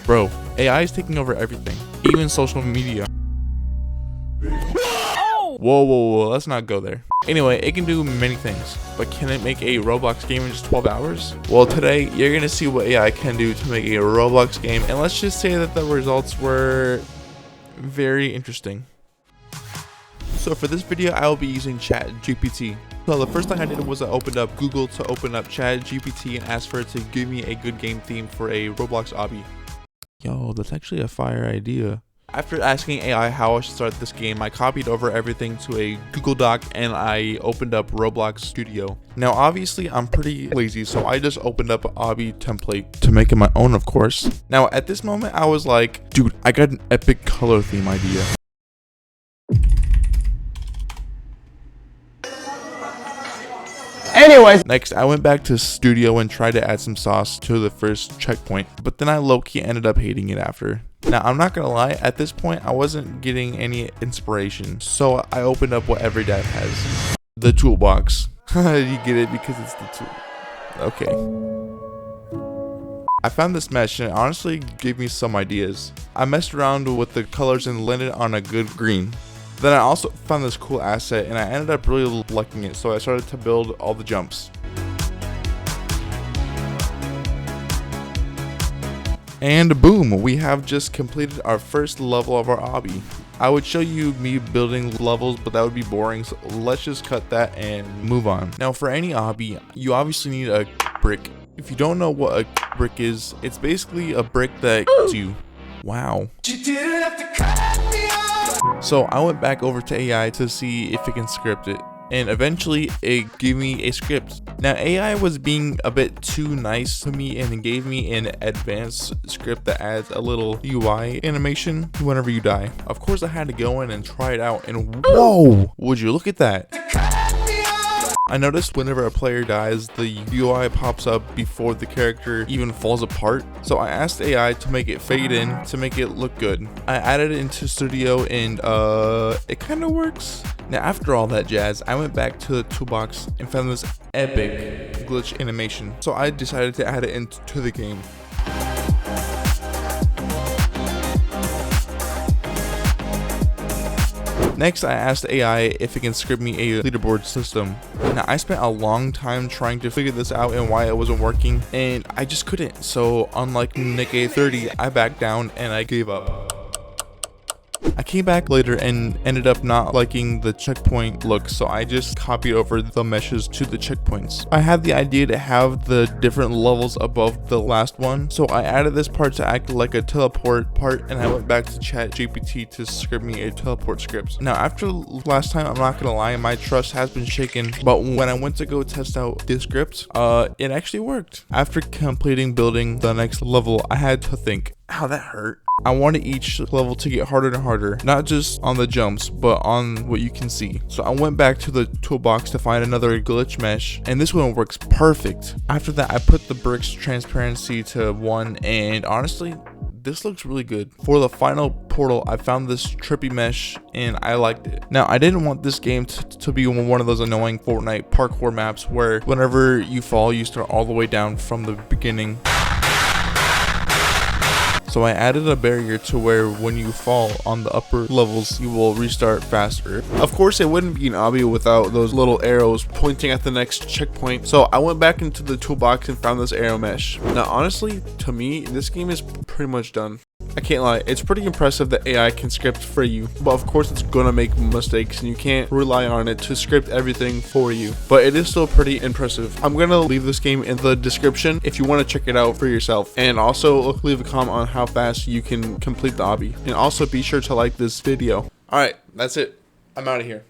Bro, AI is taking over everything, even social media. Whoa, let's not go there. Anyway, it can do many things, but can it make a Roblox game in just 12 hours? Well, today, you're gonna see what AI can do to make a Roblox game, and let's just say that the results were very interesting. So for this video, I will be using ChatGPT. So the first thing I did was I opened up Google to open up ChatGPT and asked for it to give me a good game theme for a Roblox obby. Yo, that's actually a fire idea. After asking AI how I should start this game, I copied over everything to a Google Doc and I opened up Roblox Studio. Now obviously I'm pretty lazy, so I just opened up an obby template to make it my own, of course. Now at this moment I was like, dude, I got an epic color theme idea. Anyways, next I went back to Studio and tried to add some sauce to the first checkpoint, but then I low-key ended up hating it after. Now I'm not gonna lie, at this point I wasn't getting any inspiration, so I opened up what every dev has, the toolbox. You get it because it's the tool. Okay. I found this mesh and it honestly gave me some ideas. I messed around with the colors and landed on a good green. Then I also found this cool asset and I ended up really liking it, so I started to build all the jumps. And boom, we have just completed our first level of our obby. I would show you me building levels, but that would be boring, so let's just cut that and move on. Now for any obby, you obviously need a brick. If you don't know what a brick is, it's basically a brick that you. Wow. So I went back over to AI to see if it can script it, and eventually it gave me a script. Now AI was being a bit too nice to me and gave me an advanced script that adds a little UI animation whenever you die. Of course I had to go in and try it out, and whoa, would you look at that? I noticed whenever a player dies, the UI pops up before the character even falls apart. So I asked AI to make it fade in to make it look good. I added it into Studio and it kind of works. Now after all that jazz, I went back to the toolbox and found this epic glitch animation. So I decided to add it into the game. Next, I asked AI if it can script me a leaderboard system. Now, I spent a long time trying to figure this out and why it wasn't working, and I just couldn't. So, unlike Nick A30, I backed down and I gave up. I came back later and ended up not liking the checkpoint look, so I just copied over the meshes to the checkpoints. I had the idea to have the different levels above the last one, so I added this part to act like a teleport part, and I went back to ChatGPT to script me a teleport script. Now after last time, I'm not gonna lie, my trust has been shaken, but when I went to go test out this script, it actually worked. After completing building the next level, I had to think, how that hurt. I wanted each level to get harder and harder, not just on the jumps, but on what you can see. So I went back to the toolbox to find another glitch mesh, and this one works perfect. After that, I put the bricks transparency to 1, and honestly, this looks really good. For the final portal, I found this trippy mesh and I liked it. Now, I didn't want this game to be one of those annoying Fortnite parkour maps where whenever you fall, you start all the way down from the beginning. So I added a barrier to where when you fall on the upper levels, you will restart faster. Of course, it wouldn't be an obby without those little arrows pointing at the next checkpoint. So I went back into the toolbox and found this arrow mesh. Now, honestly, to me, this game is pretty much done. I can't lie, it's pretty impressive that AI can script for you, but of course it's gonna make mistakes and you can't rely on it to script everything for you, but it is still pretty impressive. I'm gonna leave this game in the description if you want to check it out for yourself, and also leave a comment on how fast you can complete the obby, and also be sure to like this video. Alright, that's it. I'm out of here.